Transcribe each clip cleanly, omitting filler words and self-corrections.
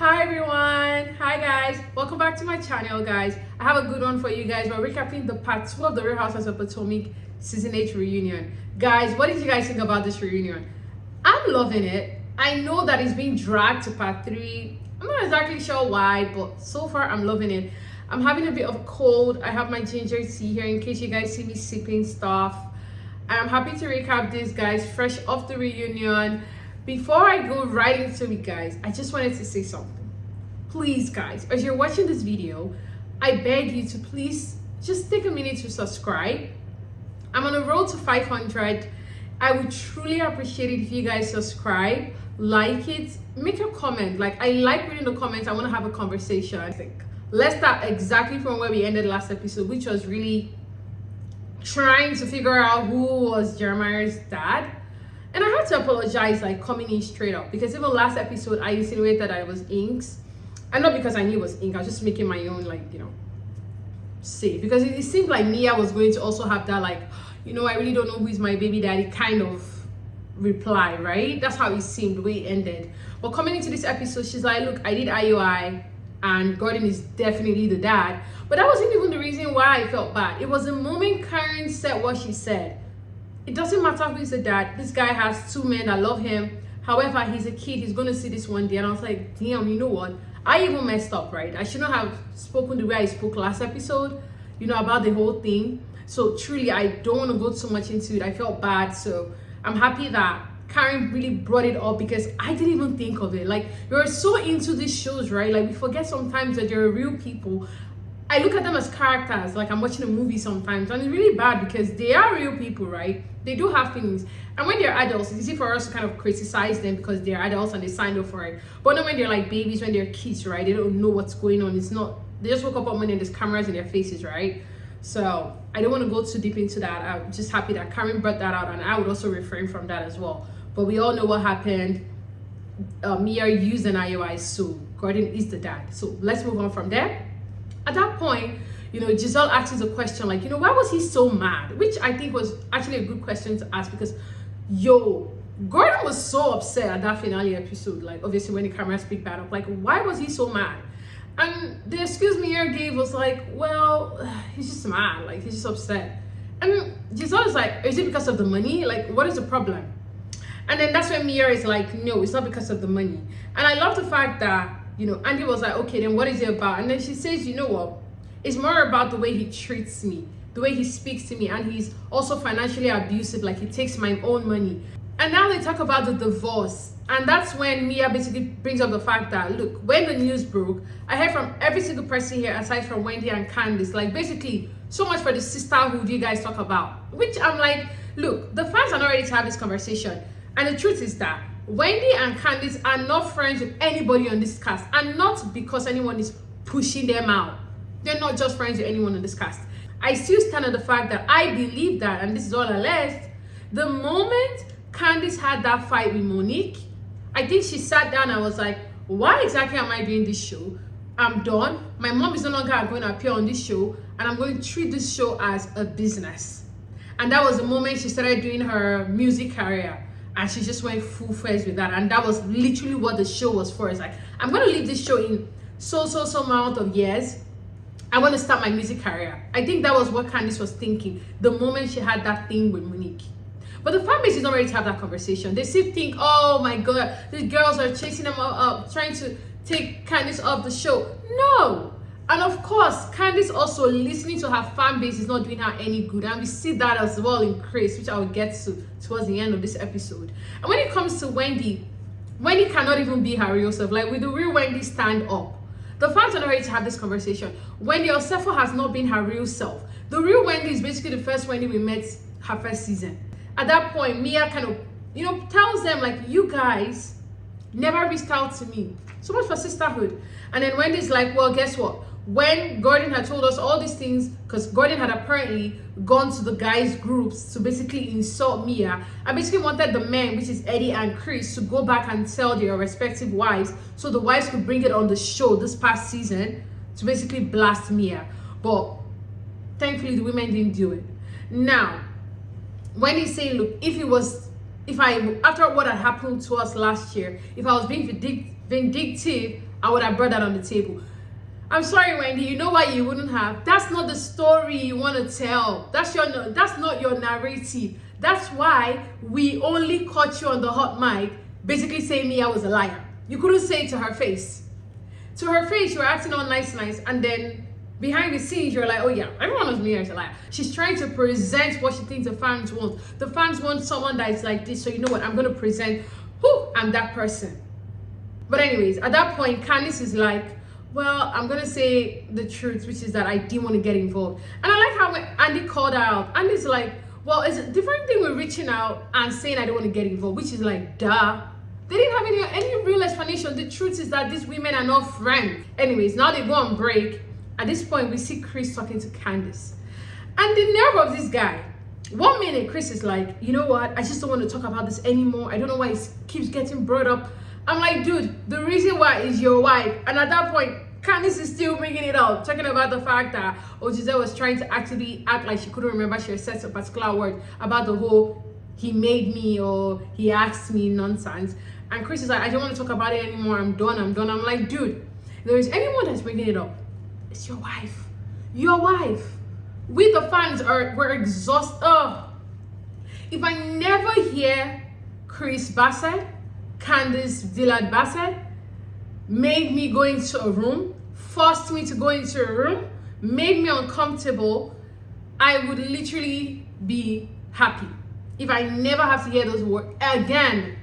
Hi everyone, hi guys, welcome back to my channel guys. I have a good one for you guys. We're recapping the part 2 of the Real Housewives of Potomac season 8 reunion. Guys, what did you guys think about this reunion? I'm loving it. I know that it's being dragged to part 3. I'm not exactly sure why, but so far I'm loving it. I'm having a bit of a cold. I have my ginger tea here in case you guys see me sipping stuff. I'm happy to recap this guys, fresh off the reunion. Before I go right into it guys, I just wanted to say something. Please guys, as you're watching this video, I beg you to please just take a minute to subscribe. I'm on a road to 500. I would truly appreciate it if you guys subscribe, like it, make a comment. Like, I like reading the comments. I want to have a conversation. I think let's start exactly from where we ended last episode, which was really trying to figure out who was Jeremiah's dad. And I had to apologize, like coming in straight up, because even last episode I insinuated that I was Inks, and not because I knew it was Ink. I was just making my own, like, say, because it seemed like Mia was going to also have that, like, I really don't know who is my baby daddy kind of reply, right? That's how it seemed the way it ended. But coming into this episode, she's like, look, I did IUI and Gordon is definitely the dad. But that wasn't even the reason why I felt bad. It was the moment Karen said what she said. It doesn't matter who is the dad. This guy has 2 men that love him. However, he's a kid. He's going to see this one day. And I was like, damn, you know what? I even messed up, right? I shouldn't have spoken the way I spoke last episode, about the whole thing. So truly, I don't want to go too much into it. I felt bad. So I'm happy that Karen really brought it up because I didn't even think of it. Like, you're so into these shows, right? Like, we forget sometimes that they're real people. I look at them as characters, like I'm watching a movie sometimes, and it's really bad because they are real people, right? They do have feelings. And when they're adults, it's easy for us to kind of criticize them because they're adults and they signed up for it. But not when they're like babies, when they're kids, right? They don't know what's going on. It's not, they just woke up one morning and there's cameras in their faces, right? So I don't want to go too deep into that. I'm just happy that Karen brought that out, and I would also refrain from that as well. But we all know what happened. Mia used an IUI, so Gordon is the dad. So let's move on from there. At that point, Giselle asks a question like, why was he so mad? Which I think was actually a good question to ask because, Gordon was so upset at that finale episode. Like, obviously, when the cameras picked that up, like, why was he so mad? And the excuse Mia gave was like, well, he's just mad. Like, he's just upset. And Giselle is like, is it because of the money? Like, what is the problem? And then that's when Mia is like, no, it's not because of the money. And I love the fact that, Andy was like, okay, then what is it about? And then she says, you know what? It's more about the way he treats me, the way he speaks to me, and he's also financially abusive, like he takes my own money. And now they talk about the divorce. And that's when Mia basically brings up the fact that, look, when the news broke, I heard from every single person here, aside from Wendy and Candace, like basically so much for the sisterhood you guys talk about. Which I'm like, look, the fans are not ready to have this conversation. And the truth is that Wendy and Candace are not friends with anybody on this cast, and not because anyone is pushing them out. They're not just friends with anyone on this cast. I still stand on the fact that I believe that, and this is all alleged, the moment Candace had that fight with Monique, I think she sat down and was like, why exactly am I doing this show? I'm done. My mom is no longer going to appear on this show, and I'm going to treat this show as a business. And that was the moment she started doing her music career. And she just went full force with that. And that was literally what the show was for. It's like, I'm going to leave this show in so amount of years. I want to start my music career. I think that was what Candace was thinking the moment she had that thing with Monique. But the fan base is not ready to have that conversation. They still think, oh my God, these girls are chasing them up, trying to take Candace off the show. No. And of course, Candace also listening to her fan base is not doing her any good. And we see that as well in Chris, which I will get to towards the end of this episode. And when it comes to Wendy cannot even be her real self. Like, with the real Wendy stand up. The fans are not ready to have this conversation. Wendyosefo has not been her real self. The real Wendy is basically the first Wendy we met her first season. At that point, Mia kind of, tells them, like, you guys never reached out to me. So much for sisterhood. And then Wendy's like, well, guess what? When Gordon had told us all these things, because Gordon had apparently gone to the guys' groups to basically insult Mia, and basically wanted the men, which is Eddie and Chris, to go back and tell their respective wives so the wives could bring it on the show this past season to basically blast Mia. But thankfully, the women didn't do it. Now, when he's saying, look, if I, after what had happened to us last year, if I was being vindictive, I would have brought that on the table. I'm sorry, Wendy, you know why you wouldn't have? That's not the story you want to tell. That's not your narrative. That's why we only caught you on the hot mic, basically saying me I was a liar. You couldn't say it to her face. To her face, you were acting all nice, and then behind the scenes, you're like, oh yeah, everyone knows me as a liar. She's trying to present what she thinks the fans want. The fans want someone that is like this, so you know what? I'm going to present who I'm that person. But anyways, at that point, Candace is like, well, I'm going to say the truth, which is that I didn't want to get involved. And I like how when Andy called her out, Andy's like, well, it's a different thing with reaching out and saying I don't want to get involved, which is like, duh. They didn't have any real explanation. The truth is that these women are not friends. Anyways, now they go on break. At this point, we see Chris talking to Candace. And the nerve of this guy. 1 minute, Chris is like, you know what? I just don't want to talk about this anymore. I don't know why it keeps getting brought up. I'm like, dude, the reason why is your wife. And at that point, Candace is still bringing it up, talking about the fact that Giselle was trying to actually act like she couldn't remember she had said a particular word about the whole he made me or he asked me nonsense. And Chris is like, I don't want to talk about it anymore. I'm done. I'm like, dude, if there is anyone that's bringing it up, it's your wife. Your wife. We the fans we're exhausted. Oh. If I never hear Chris Bassett, Candiacedillardbasset made me go into a room, forced me to go into a room, made me uncomfortable, I would literally be happy if I never have to hear those words again.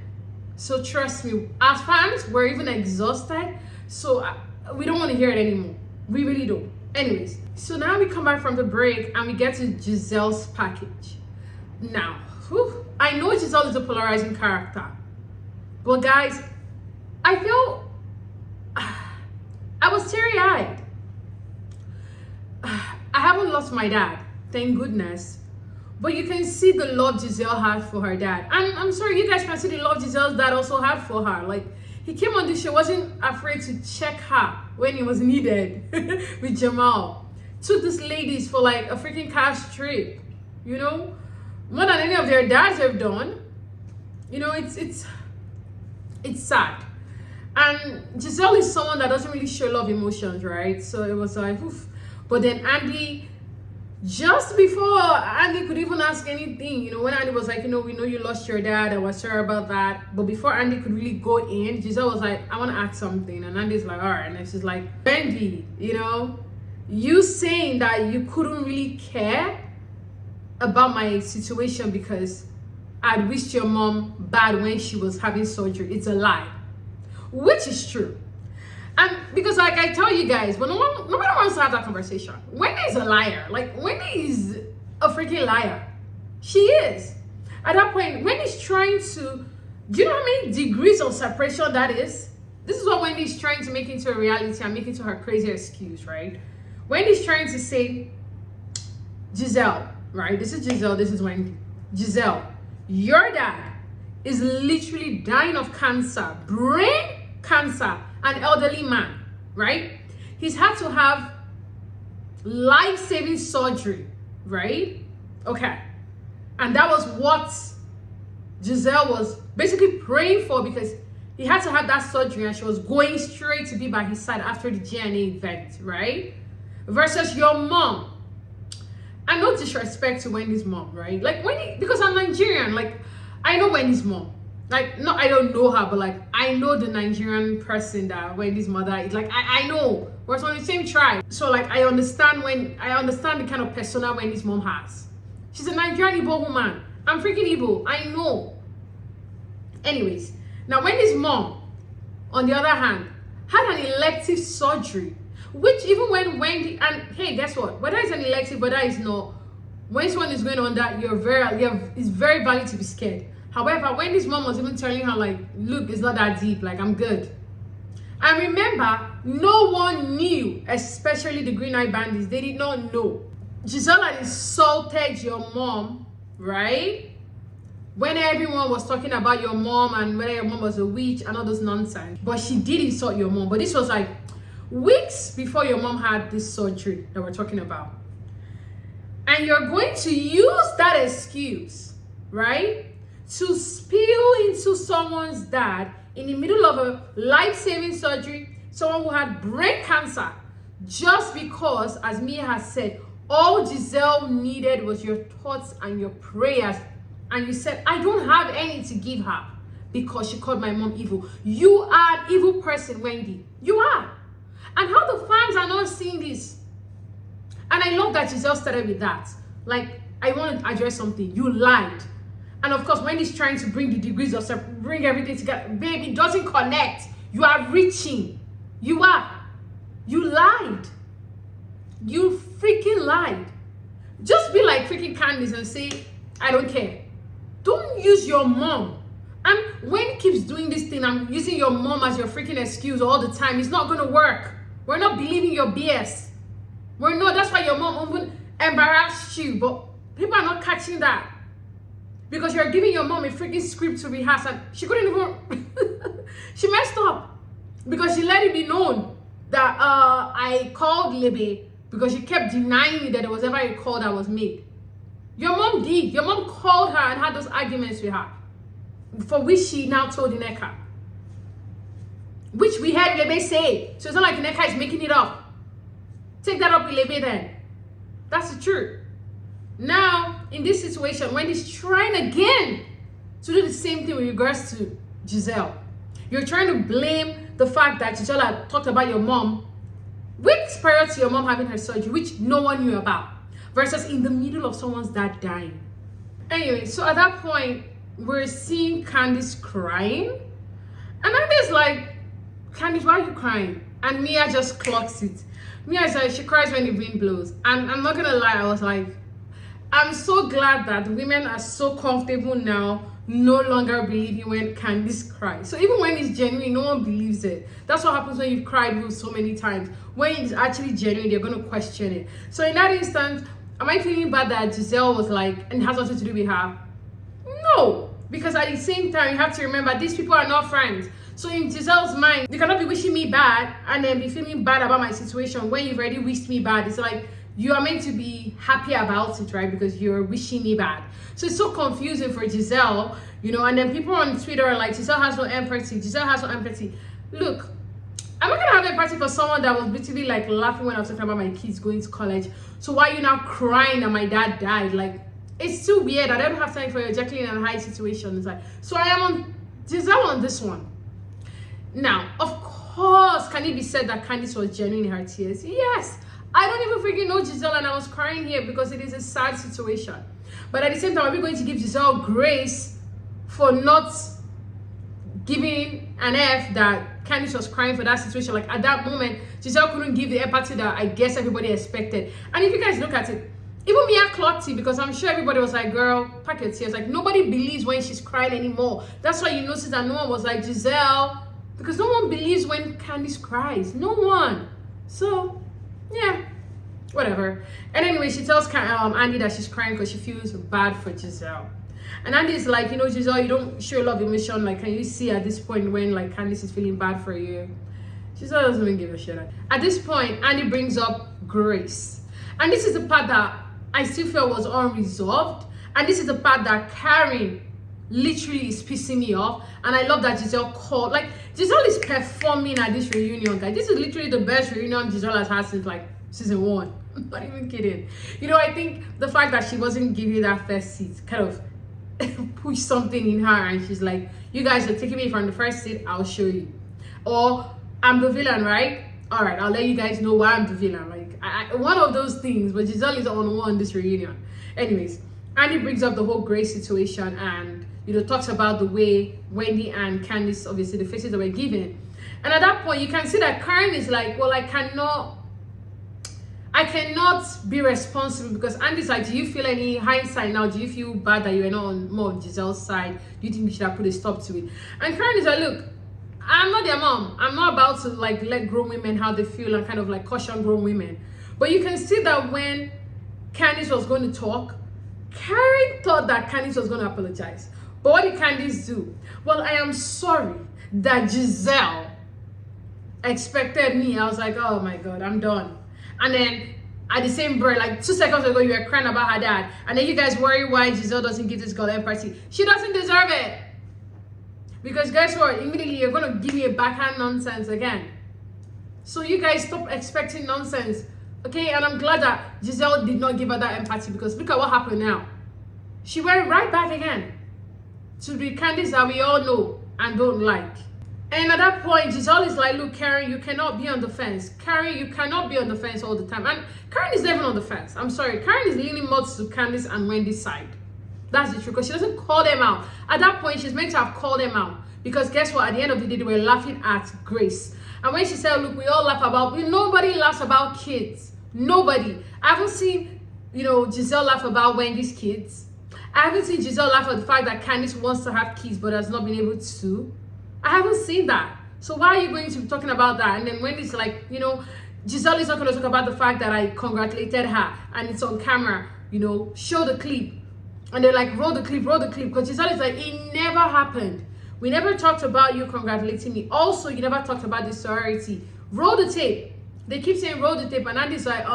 So trust me, as fans, we're even exhausted, so we don't want to hear it anymore. We really don't. Anyways, so now we come back from the break and we get to Giselle's package. Now, I know Giselle is a polarizing character, but guys, I feel I was teary-eyed. I haven't lost my dad, thank goodness. But you can see the love Giselle had for her dad. And I'm sorry, you guys can see the love Giselle's dad also had for her. Like, he came on this show, wasn't afraid to check her when it was needed with Jamal. Took these ladies for like a freaking cash trip, you know? More than any of their dads have done. You know, it's sad. And Giselle is someone that doesn't really show a lot of emotions, right? So it was like, oof. But then Andy, just before Andy could even ask anything, you know, when Andy was like, you know, we know you lost your dad, I was sorry about that. But before Andy could really go in, Giselle was like, I want to ask something. And Andy's like, all right. And she's like, Wendy, you know, you saying that you couldn't really care about my situation because I'd wished your mom bad when she was having surgery. It's a lie. Which is true. And because like I tell you guys, when nobody wants to have that conversation. Wendy is a liar. Like, Wendy is a freaking liar. She is. At that point, Wendy's trying to, do you know how many degrees of separation that is? This is what Wendy's trying to make into a reality and make into her crazy excuse, right? Wendy's trying to say, Giselle, right? This is Giselle, this is Wendy. Giselle, your dad is literally dying of cancer, brain cancer, an elderly man, right? He's had to have life-saving surgery, right? Okay. And that was what Giselle was basically praying for because he had to have that surgery and she was going straight to be by his side after the GNA event, right? Versus your mom. And no disrespect to Wendy's mom, right? Like, Wendy, because I'm Nigerian, like, I know Wendy's mom. Like, no, I don't know her, but like, I know the Nigerian person that Wendy's mother is. Like, I know. We're from the same tribe. So like, I understand the kind of persona Wendy's mom has. She's a Nigerian Igbo woman. I'm freaking Igbo. I know. Anyways, now Wendy's mom, on the other hand, had an elective surgery, which even when Wendy, and hey, guess what? Whether it's an elective, whether it's not, when someone is going on that, it's very valid to be scared. However, Wendy's mom was even telling her, like, look, it's not that deep, like, I'm good. And remember, no one knew, especially the Green Eye Bandits. They did not know. Giselle had insulted your mom, right? When everyone was talking about your mom and whether your mom was a witch and all those nonsense. But she did insult your mom. But this was like weeks before your mom had this surgery that we're talking about. And you're going to use that excuse, right, to spill into someone's dad in the middle of a life-saving surgery, someone who had brain cancer, just because, as Mia has said, all Giselle needed was your thoughts and your prayers. And you said, I don't have any to give her because she called my mom evil. You are an evil person, Wendy. You are. And how the fans are not seeing this. And I love that Giselle started with that. Like, I want to address something. You lied. And of course, Wendy's trying to bring the degrees of bring everything together. Baby, it doesn't connect. You are reaching. You are. You lied. You freaking lied. Just be like freaking Candace and say, I don't care. Don't use your mom. And when keeps doing this thing, I'm using your mom as your freaking excuse all the time. It's not going to work. We're not believing your BS. We're not. That's why your mom even embarrassed you. But people are not catching that. Because you're giving your mom a freaking script to rehearse. And she couldn't even... She messed up. Because she let it be known that I called Libby because she kept denying me that there was ever a call that was made. Your mom did. Your mom called her and had those arguments with her, for which she now told Ineka. Which we heard Libby say. So it's not like Ineka is making it up. Take that up with Libby then. That's the truth. Now, in this situation, Wendy's trying again to do the same thing with regards to Giselle. You're trying to blame the fact that Giselle had talked about your mom weeks prior to your mom having her surgery, which no one knew about, versus in the middle of someone's dad dying. Anyway, so at that point, we're seeing Candace crying. And Andy's like, Candace, why are you crying? And Mia just clocks it. Mia is like, she cries when the wind blows. And I'm not going to lie, I was like, I'm so glad that women are so comfortable now no longer believing when Candace cries. So even when it's genuine, no one believes it. That's what happens when you've cried so many times. When it's actually genuine, they're going to question it. So in that instance, am I feeling bad that Giselle was like, and it has nothing to do with her? No, because at the same time, you have to remember, these people are not friends. So in Giselle's mind, you cannot be wishing me bad and then be feeling bad about my situation when you've already wished me bad. It's like, you are meant to be happy about it, right? Because you're wishing me bad. So it's so confusing for Giselle, you know, and then people on Twitter are like, Giselle has no empathy. Giselle has no empathy. Look, I'm not gonna have empathy for someone that was literally like laughing when I was talking about my kids going to college. So why are you now crying that my dad died? Like, it's too weird. I don't have time for your Jacqueline and Hyde situation. It's like, so I am on Giselle on this one. Now, of course, can it be said that Candace was genuine in her tears? Yes. I don't even freaking know Giselle and I was crying here because it is a sad situation. But at the same time, are we going to give Giselle grace for not giving an F that Candace was crying for that situation? Like at that moment, Giselle couldn't give the empathy that I guess everybody expected. And if you guys look at it, even Mia clocked it because I'm sure everybody was like, girl, pack your tears. Like nobody believes when she's crying anymore. That's why you notice that no one was like, Giselle, because no one believes when Candace cries. No one. So... yeah, whatever. And anyway, she tells Andy that she's crying because she feels bad for Giselle. And Andy's like, you know, Giselle, you don't show love emotion. Like, can you see at this point when like Candace is feeling bad for you? Giselle doesn't even give a shit. At this point, Andy brings up Grace. And this is the part that I still feel was unresolved. And this is the part that Karen literally is pissing me off. And I love that Giselle called. Like, Giselle is performing at this reunion, guys. This is literally the best reunion Giselle has had since like season 1. I'm not even kidding. You know, I think the fact that she wasn't giving that first seat kind of pushed something in her, and she's like, you guys are taking me from the first seat, I'll show you. Or I'm the villain, right? All right, I'll let you guys know why I'm the villain. Like, one of those things. But Giselle is on one this reunion. Anyways, Andy brings up the whole Grace situation and, you know, talks about the way Wendy and Candace, obviously the faces that were given. And at that point, you can see that Karen is like, well, I cannot be responsible, because Andy's like, do you feel any hindsight now? Do you feel bad that you were not on more of Giselle's side? Do you think we should have put a stop to it? And Karen is like, look, I'm not their mom. I'm not about to like let grown women how they feel and kind of like caution grown women. But you can see that when Candace was going to talk, Karen thought that Candace was going to apologize. But what did Candace do? Well, I am sorry that Giselle expected me. I was like, oh my God, I'm done. And then at the same breath, like 2 seconds ago, you were crying about her dad. And then you guys worry why Giselle doesn't give this girl empathy. She doesn't deserve it. Because guess what? Immediately, you're going to give me a backhand nonsense again. So you guys stop expecting nonsense. Okay, and I'm glad that Giselle did not give her that empathy, because look at what happened now. She went right back again to the Candace that we all know and don't like. And at that point, Giselle is like, look, Karen, you cannot be on the fence. Karen, you cannot be on the fence all the time. And Karen is never on the fence. I'm sorry. Karen is leaning more to Candace and Wendy's side. That's the truth, because she doesn't call them out. At that point, she's meant to have called them out. Because guess what? At the end of the day, they were laughing at Grace. And when she said, look, we all laugh about, nobody laughs about kids. Nobody. I haven't seen, Giselle laugh about Wendy's kids. I haven't seen Giselle laugh at the fact that Candace wants to have kids but has not been able to. I haven't seen that. So why are you going to be talking about that? And then Wendy's like, Giselle is not going to talk about the fact that I congratulated her and it's on camera, show the clip. And they're like, roll the clip. Because Giselle is like, it never happened. We never talked about you congratulating me. Also, you never talked about the sorority. Roll the tape. They keep saying roll the tape, and Andy's like,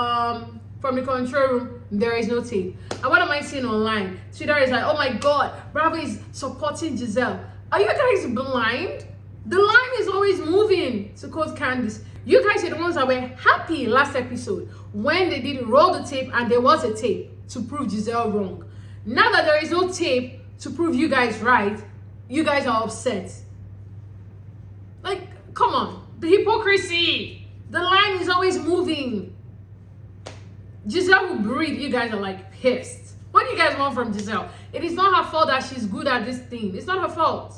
from the control room, there is no tape. And what am I seeing online? Twitter is like, oh my God, Bravo is supporting Giselle. Are you guys blind? The line is always moving, to quote Candace. You guys are the ones that were happy last episode when they did roll the tape and there was a tape to prove Giselle wrong. Now that there is no tape to prove you guys right, you guys are upset. Like, come on. The hypocrisy. The line is always moving. Giselle will breathe. You guys are like pissed. What do you guys want from Giselle? It is not her fault that she's good at this thing. It's not her fault.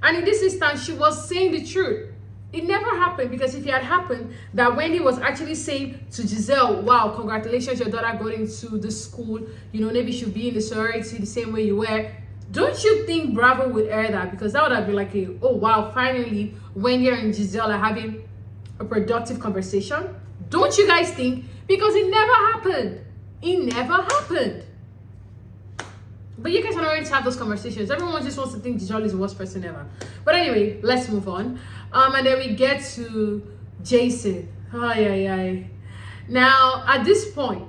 And in this instance, she was saying the truth. It never happened, because if it had happened, that Wendy was actually saying to Giselle, wow, congratulations, your daughter got into the school. Maybe she'll be in the sorority the same way you were. Don't you think Bravo would air that? Because that would have been like, oh wow, finally, Wendy and Giselle are having a productive conversation. Don't you guys think? Because it never happened. It never happened. But you guys are not ready to have those conversations. Everyone just wants to think Giselle is the worst person ever. But anyway, let's move on. And then we get to Jason. Now, at this point,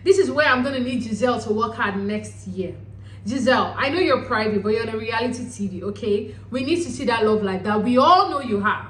this is where I'm going to need Giselle to work hard next year. Giselle, I know you're private, but you're on a reality TV, okay? We need to see that love life that we all know you have.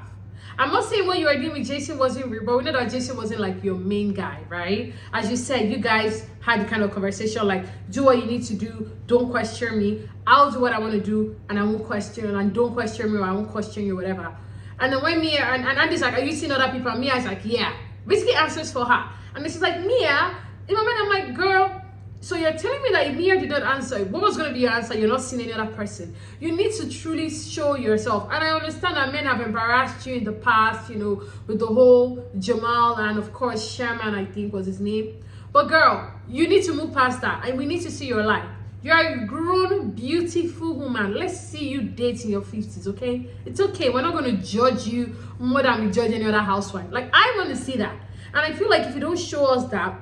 I'm not saying what you were doing with Jason wasn't real, but we know that Jason wasn't like your main guy, right? As you said, you guys had the kind of conversation like, do what you need to do, don't question me. I'll do what I want to do, and I won't question, and don't question me, or I won't question you, whatever. And then when Mia, and Andy's like, are you seeing other people? And Mia's like, yeah. Basically answers for her. And then she's like, Mia, in my mind, I'm like, girl, so you're telling me that if Mia did not answer, what was going to be your answer? You're not seeing any other person. You need to truly show yourself. And I understand that men have embarrassed you in the past, with the whole Jamal and of course Sherman, I think was his name. But girl, you need to move past that, and we need to see your life. You're a grown, beautiful woman. Let's see you date in your 50s, okay? It's okay. We're not going to judge you more than we judge any other housewife. Like, I want to see that. And I feel like if you don't show us that,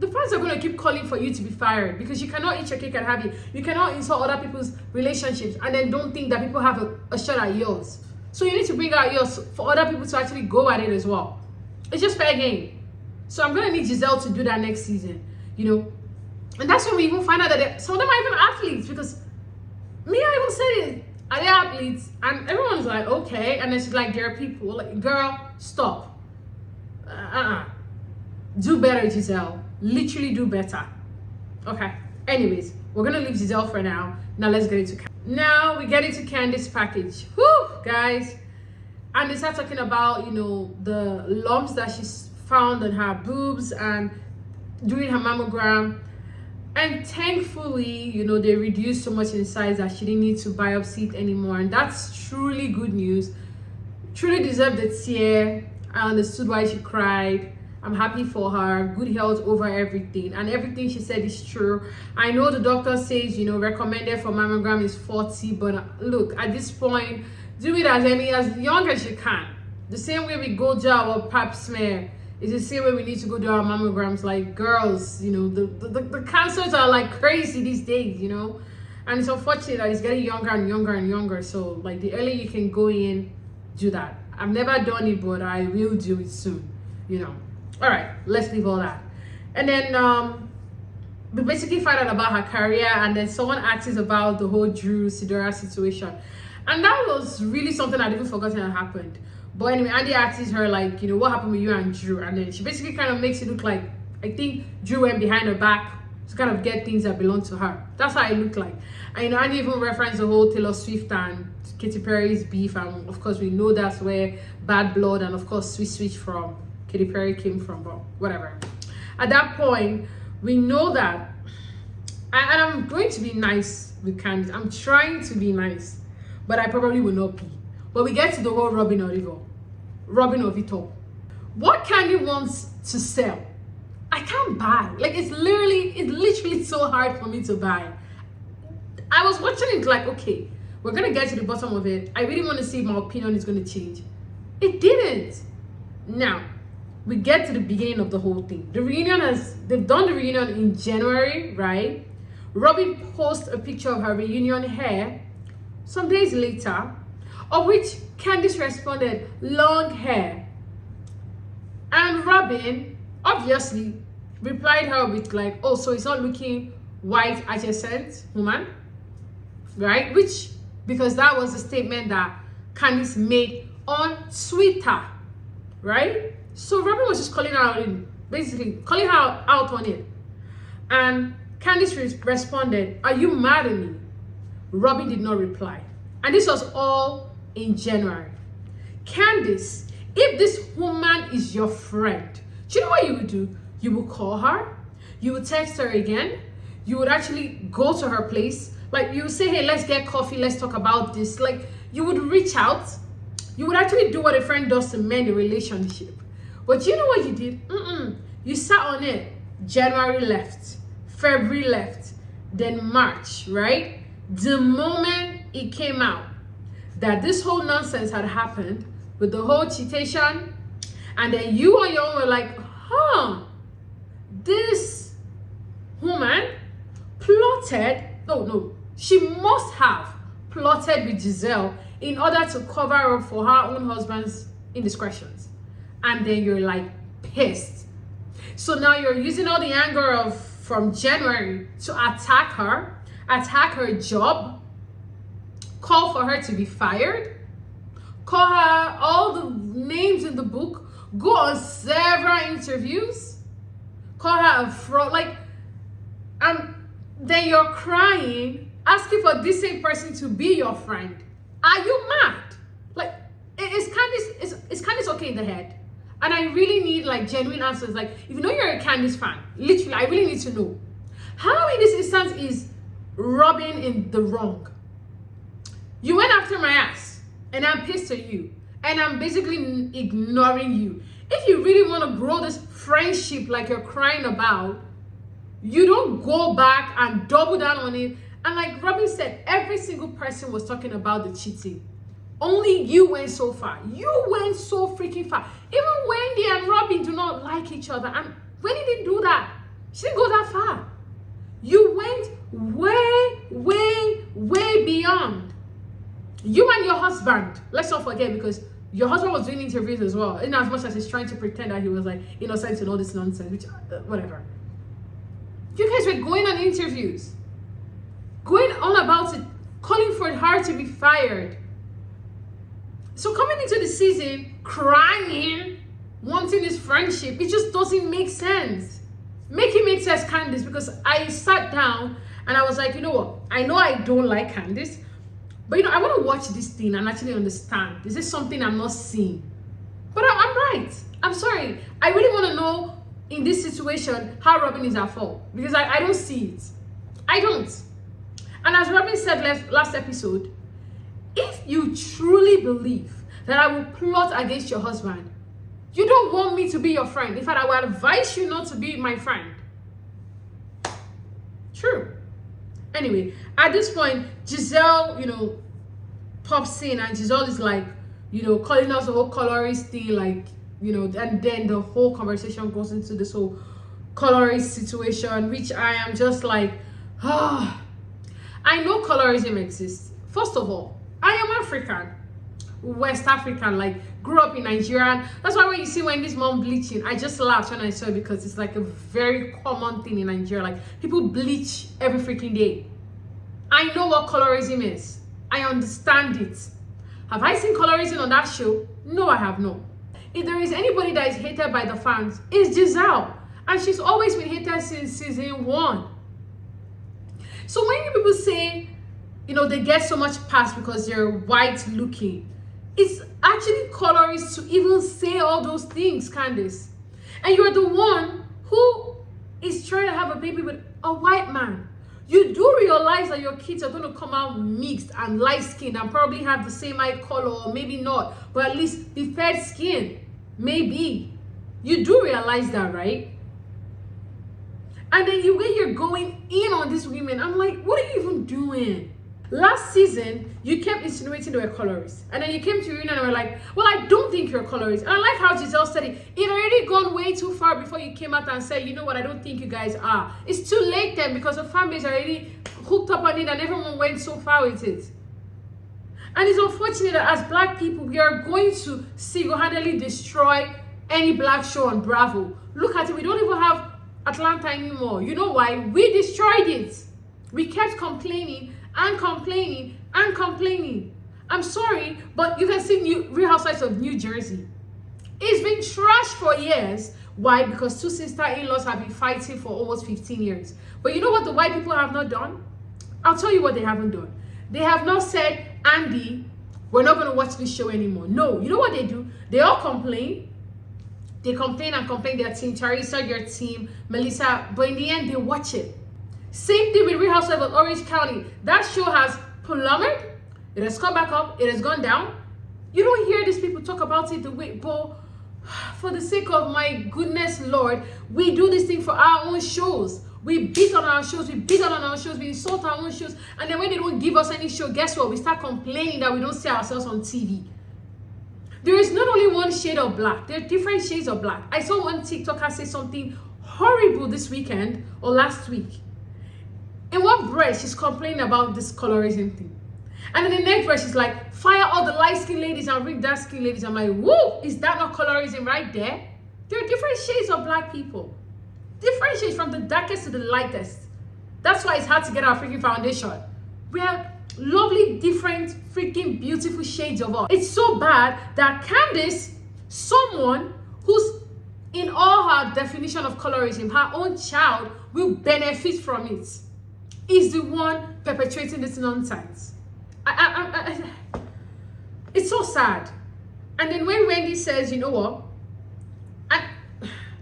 the fans are going to keep calling for you to be fired, because you cannot eat your cake and have it. You cannot insult other people's relationships and then don't think that people have a shot at yours. So you need to bring out yours for other people to actually go at it as well. It's just fair game. So I'm going to need Giselle to do that next season, And that's when we even find out that some of them are even athletes, because Mia even said it. Are they athletes? And everyone's like, okay. And then she's like, there are people. Like, girl, stop. Do better, Giselle. Literally do better. Okay. Anyways, we're gonna leave Giselle for now. Now let's get into Now we get into Candace's package. Whoo, guys. And they start talking about, the lumps that she's found on her boobs and during her mammogram. And thankfully, they reduced so much in size that she didn't need to biopsy it anymore. And that's truly good news. Truly deserved a tear. I understood why she cried. I'm happy for her. Good health over everything. And everything she said is true. I know the doctor says, recommended for mammogram is 40. But look, at this point, do it as young as you can. The same way we go to our pap smear. It's the same way we need to go do our mammograms. Like, girls, the cancers are like crazy these days, And it's unfortunate that it's getting younger and younger and younger. So, like, the earlier you can go in, do that. I've never done it, but I will do it soon, All right, let's leave all that. And then we basically find out about her career, and then someone asks about the whole Drew Sidora situation. And that was really something I'd even forgotten had happened. But anyway, Andy asks her, like, you know, what happened with you and Drew? And then she basically kind of makes it look like, I think Drew went behind her back to kind of get things that belong to her. That's how it looked like. And, you know, Andy even referenced the whole Taylor Swift and Katy Perry's beef. And, of course, we know that's where Bad Blood and, of course, Sweet Switch from Katy Perry came from. But whatever. At that point, we know that. And I'm going to be nice with Candace. I'm trying to be nice. But I probably will not be. But we get to the whole Robyn of it all. What Candy wants to sell, I can't buy. Like, it's literally so hard for me to buy. I was watching it like, okay, we're gonna get to the bottom of it. I really want to see if my opinion is going to change. It didn't. Now, we get to the beginning of the whole thing. They've done the reunion in January, right? Robyn posts a picture of her reunion hair some days later, of which Candace responded, long hair. And Robyn obviously replied her with like, oh, so it's not looking white adjacent, woman, right? Which, because that was the statement that Candace made on Twitter, right? So Robyn was just calling her out, basically calling her out on it. And Candace responded, are you mad at me? Robyn did not reply. And this was all in January. Candace, if this woman is your friend, do you know what you would do? You would call her, you would text her again, you would actually go to her place, like you would say, hey, let's get coffee, let's talk about this. Like, you would reach out, you would actually do what a friend does to mend a relationship. But you know what you did? You sat on it. January left, February left, then March, right? The moment it came out that this whole nonsense had happened with the whole cheatation, and then you on your own were like, this woman plotted, she must have plotted with Giselle in order to cover up for her own husband's indiscretions. And then you're like pissed. So now you're using all the anger from January to attack her job, call for her to be fired, call her all the names in the book, go on several interviews, call her a fraud, like, and then you're crying, asking for this same person to be your friend. Are you mad? Like, is Candace okay in the head? And I really need like genuine answers. Like, if you know you're a Candace fan, literally, I really need to know. How in this instance is Robyn in the wrong? You went after my ass, and I'm pissed at you, and I'm basically ignoring you. If you really want to grow this friendship like you're crying about, you don't go back and double down on it. And like Robyn said, every single person was talking about the cheating. Only you went so far. You went so freaking far. Even Wendy and Robyn do not like each other. And Wendy didn't do that. She didn't go that far. You went way beyond. You and your husband, let's not forget, because your husband was doing interviews as well, in as much as he's trying to pretend that he was like innocent and all this nonsense, which whatever. You guys were going on interviews, going on about it, calling for her to be fired. So coming into the season, crying, wanting this friendship, it just doesn't make sense. Make it make sense, Candace, because I sat down and I was like, you know what? I know I don't like Candace, but I want to watch this thing and actually understand. Is this something I'm not seeing? But I'm right. I'm sorry. I really want to know in this situation how Robyn is at fault, because I don't see it. I don't. And as Robyn said last episode, if you truly believe that I will plot against your husband, you don't want me to be your friend. In fact, I would advise you not to be my friend. True. Anyway, at this point, Giselle, pops in, and Giselle is like, calling us the whole colorist thing, like, and then the whole conversation goes into this whole colorist situation, which I am just like, I know colorism exists. First of all, I am African, West African, like grew up in Nigeria. That's why when you see Wendy's mom bleaching, I just laughed when I saw it, because it's like a very common thing in Nigeria. Like, people bleach every freaking day. I know what colorism is. I understand it. Have I seen colorism on that show? No, I have not. If there is anybody that is hated by the fans, it's Giselle. And she's always been hated since season 1. So when you people say, they get so much pass because they're white looking, it's actually colorist to even say all those things, Candace. And you're the one who is trying to have a baby with a white man. You do realize that your kids are going to come out mixed and light-skinned and probably have the same eye color, or maybe not, but at least be fair skin. Maybe. You do realize that, right? And then the way you're going in on these women, I'm like, what are you even doing? Last season, you kept insinuating they were colorists. And then you came to reunion and were like, well, I don't think you're a colorist. And I like how Giselle said it. It already gone way too far before you came out and said, you know what, I don't think you guys are. It's too late then because the fan base already hooked up on it and everyone went so far with it. And it's unfortunate that as black people, we are going to single-handedly destroy any black show on Bravo. Look at it. We don't even have Atlanta anymore. You know why? We destroyed it. We kept complaining and complaining and complaining. I'm sorry, but you can see Real Housewives of New Jersey. It's been trashed for years. Why? Because two sister-in-laws have been fighting for almost 15 years. But you know what the white people have not done? I'll tell you what they haven't done. They have not said, Andy, we're not going to watch this show anymore. No, you know what they do? They all complain. They complain and complain. Their team, Teresa, your team, Melissa, but in the end, they watch it. Same thing with Real Housewives of Orange County. That show has plummeted. It has come back up. It has gone down. You don't hear these people talk about it the way, but for the sake of my goodness, Lord, we do this thing for our own shows. We beat on our shows. We beat on our shows. We insult our own shows. And then when they don't give us any show, guess what? We start complaining that we don't see ourselves on TV. There is not only one shade of black. There are different shades of black. I saw one TikToker say something horrible this weekend or last week. In one breath, she's complaining about this colorism thing. And in the next breath, she's like, fire all the light-skinned ladies and bring dark-skinned ladies. I'm like, whoa, is that not colorism right there? There are different shades of black people. Different shades from the darkest to the lightest. That's why it's hard to get our freaking foundation. We have lovely, different, freaking beautiful shades of us. It's so bad that Candace, someone who's in all her definition of colorism, her own child will benefit from it, is the one perpetrating this nonsense. It's so sad. And then when Wendy says, you know what,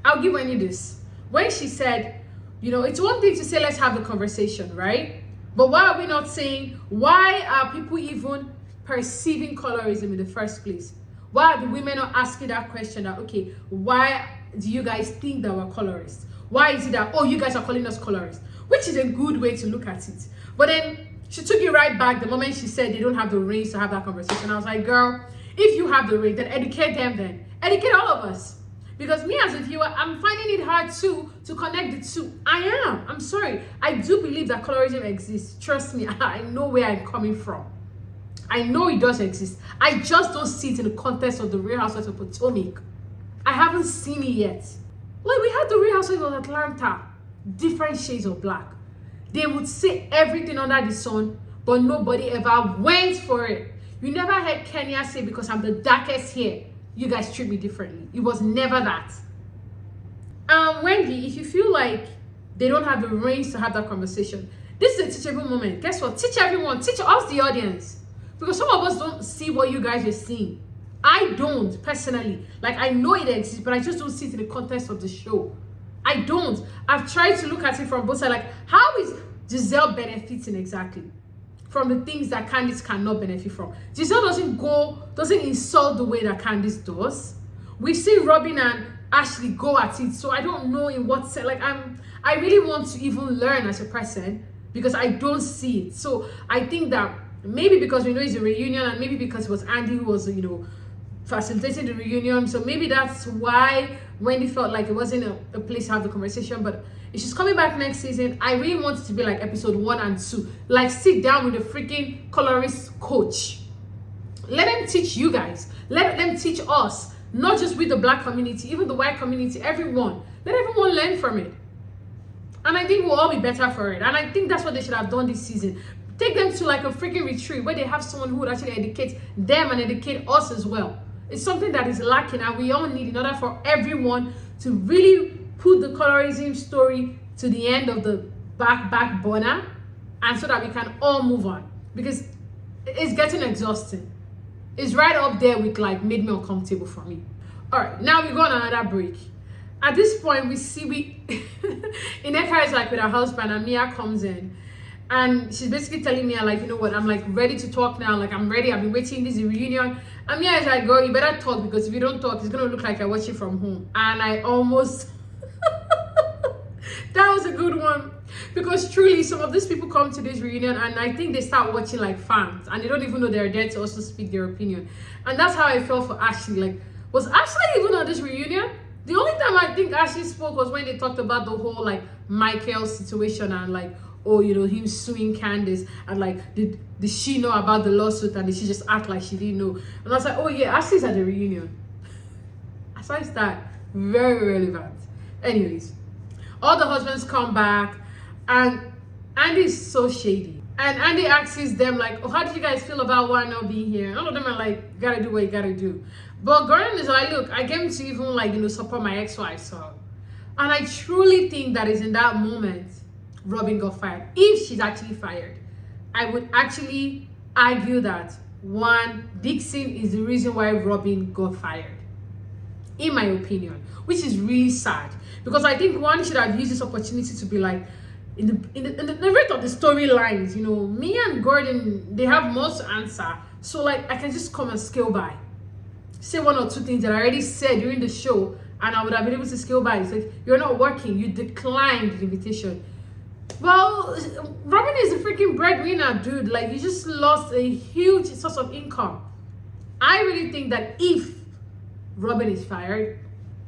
I'll give Wendy this. When she said, it's one thing to say, let's have the conversation, right? But why are we not saying, why are people even perceiving colorism in the first place? Why are the women not asking that question that, okay, why do you guys think that we're colorists? Why is it that, oh, you guys are calling us colorists? Which is a good way to look at it. But then she took it right back the moment she said they don't have the reins to have that conversation. I was like, girl, if you have the reins, then educate them then. Educate all of us. Because me as a viewer, I'm finding it hard too to connect the two. I am. I'm sorry. I do believe that colorism exists. Trust me, I know where I'm coming from. I know it does exist. I just don't see it in the context of the Real Housewives of Potomac. I haven't seen it yet. Like, we had the Real Housewives of Atlanta. Different shades of black. They would say everything under the sun, but nobody ever went for it. You never heard Kenya say, because I'm the darkest here, you guys treat me differently. It was never that. Wendy, if you feel like they don't have the reins to have that conversation, this is a teachable moment. Guess what? Teach everyone. Teach us, the audience. Because some of us don't see what you guys are seeing. I don't, personally. Like, I know it exists, but I just don't see it in the context of the show. I don't. I've tried to look at it from both sides. Like, how is Giselle benefiting exactly from the things that Candace cannot benefit from? Giselle doesn't insult the way that Candace does. We've seen Robyn and Ashley go at it, so I don't know in what sense. Like, I really want to even learn as a person because I don't see it. So I think that maybe because we know it's a reunion, and maybe because it was Andy who was, facilitating the reunion, so maybe that's why Wendy felt like it wasn't a place to have the conversation. But if she's coming back next season, I really want it to be like episode 1 and 2. Like, sit down with the freaking colorist coach. Let them teach you guys. Let them teach us. Not just with the black community, even the white community, everyone. Let everyone learn from it. And I think we'll all be better for it. And I think that's what they should have done this season. Take them to like a freaking retreat where they have someone who would actually educate them and educate us as well. It's something that is lacking and we all need in order for everyone to really put the colorism story to the end of the back burner, and so that we can all move on, because it's getting exhausting. It's right up there with like made me uncomfortable for me. All right, now we go on another break. At this point, we Ineka is like with her husband, and Mia comes in, and she's basically telling Mia like, you know what, I'm like ready to talk now. Like I'm ready. I've been waiting. This is a reunion. And Mia is like, girl, you better talk, because if you don't talk, it's gonna look like I watch it from home. And I almost that was a good one, because truly some of these people come to this reunion and I think they start watching like fans, and they don't even know they're there to also speak their opinion. And that's how I felt for Ashley. Like, was Ashley even at this reunion? The only time I think Ashley spoke was when they talked about the whole like Michael situation, and like, oh, you know, him suing Candace, and like did she know about the lawsuit, and did she just act like she didn't know? And I was like, oh yeah, Ashley's at the reunion. Aside that, very relevant. Anyways, all the husbands come back, and Andy's so shady. And Andy asks them like, oh, how did you guys feel about why not being here? And all of them are like, gotta do what you gotta do. But Gordon is like, look, I came to even like, you know, support my ex-wife, so. And I truly think that is in that moment Robyn got fired. If she's actually fired, I would actually argue that one, Dixon is the reason why Robyn got fired, in my opinion, which is really sad, because I think one should have used this opportunity to be like, in the rate of the storylines, you know, me and Gordon, they have most to answer, so like I can just come and scale by, say one or two things that I already said during the show, and I would have been able to scale by. It's like, you're not working, you declined the invitation. Well, Robyn is a freaking breadwinner, dude. Like, you just lost a huge source of income. I really think that if Robyn is fired,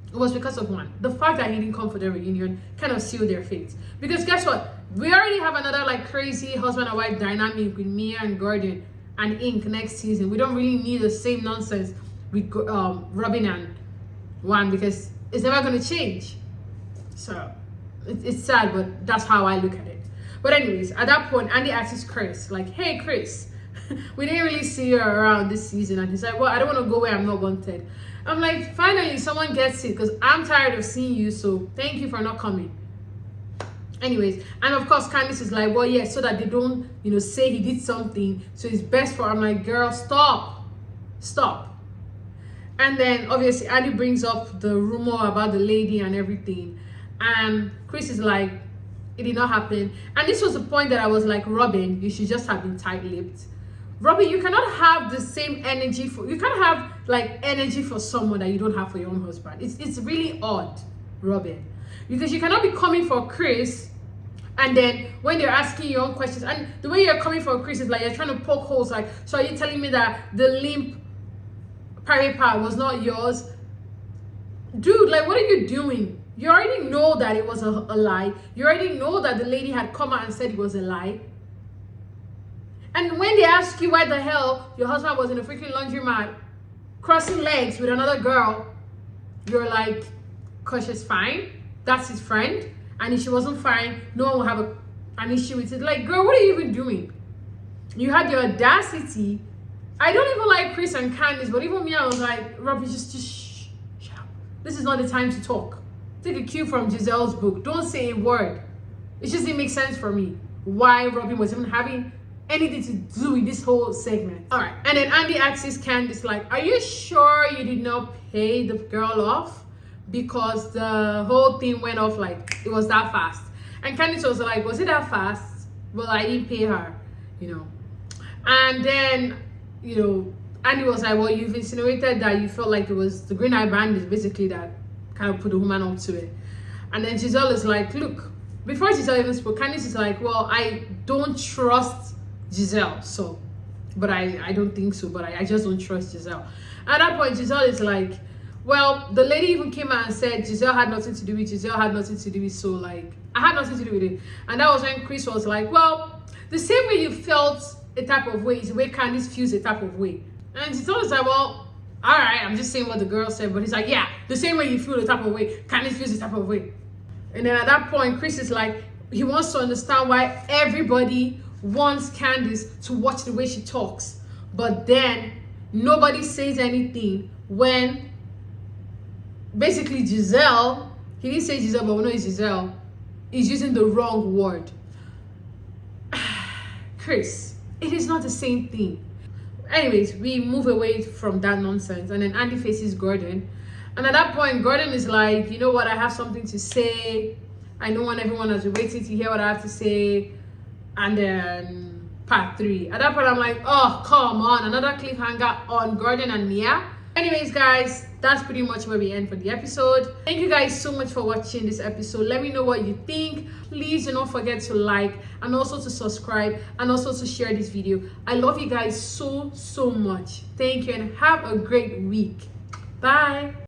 it was because of one, the fact that he didn't come for the reunion kind of sealed their fates. Because guess what? We already have another like crazy husband and wife dynamic with Mia and Gordon and Ink next season. We don't really need the same nonsense with Robyn and Juan, because it's never going to change. So it's sad, but that's how I look at it. But anyways, at that point, Andy asks Chris like, hey Chris, we didn't really see you around this season. And he's like, well, I don't want to go where I'm not wanted. I'm like, finally someone gets it, because I'm tired of seeing you, so thank you for not coming. Anyways, and of course Candace is like, well, yeah, so that they don't, you know, say he did something, so it's best for her. I'm like, girl, stop. And then obviously Andy brings up the rumor about the lady and everything, and Chris is like, it did not happen. And this was the point that I was like, Robyn, you should just have been tight-lipped. Robyn, you cannot have the same energy for, you can't have like energy for someone that you don't have for your own husband. It's really odd, Robyn, because you cannot be coming for Chris, and then when they're asking your own questions, and the way you're coming for Chris is like you're trying to poke holes. Like, so are you telling me that the limp private part was not yours? Dude, like, what are you doing? You already know that it was a lie. You already know that the lady had come out and said it was a lie. And when they ask you why the hell your husband was in a freaking laundromat crossing legs with another girl, you're like, cause she's fine, that's his friend, and if she wasn't fine, no one will have an issue with it. Like, girl, what are you even doing? You had the audacity. I don't even like Chris and Candace, but even me, I was like, Robyn, just shut up. This is not the time to talk. Take a cue from Giselle's book. Don't say a word. It just didn't make sense for me why Robyn was even having anything to do with this whole segment. All right, and then Andy asks Candace like, are you sure you did not pay the girl off? Because the whole thing went off like it was that fast. And Candace was like, was it that fast? Well, I didn't pay her, you know. And then, you know, Andy was like, well, you've insinuated that you felt like it was the green eye bandits basically that kind of put the woman onto it. And then Giselle is like, look, before Giselle even spoke, Candace is like, well, I don't trust Giselle, so, but I don't think so, but I just don't trust Giselle. At that point, Giselle is like, well, the lady even came out and said Giselle had nothing to do with it. Giselle had nothing to do with, so like, I had nothing to do with it. And that was when Chris was like, well, the same way you felt a type of way is the way Candace feels a type of way. And Giselle is like, well, all right, I'm just saying what the girl said, but he's like, yeah, the same way you feel the type of way, Candace feels the type of way. And then at that point, Chris is like, he wants to understand why everybody wants Candace to watch the way she talks, but then nobody says anything when basically Giselle, he didn't say Giselle, but we know it's Giselle, is using the wrong word. Chris, it is not the same thing. Anyways, we move away from that nonsense, and then Andy faces Gordon, and at that point Gordon is like, you know what, I have something to say. I know when everyone has been waiting to hear what I have to say. And then part 3, at that point I'm like, oh come on, another cliffhanger on Gordon and Mia. Anyways guys, that's pretty much where we end for the episode. Thank you guys so much for watching this episode. Let me know what you think. Please do not forget to like and also to subscribe and also to share this video. I love you guys so much. Thank you and have a great week. Bye.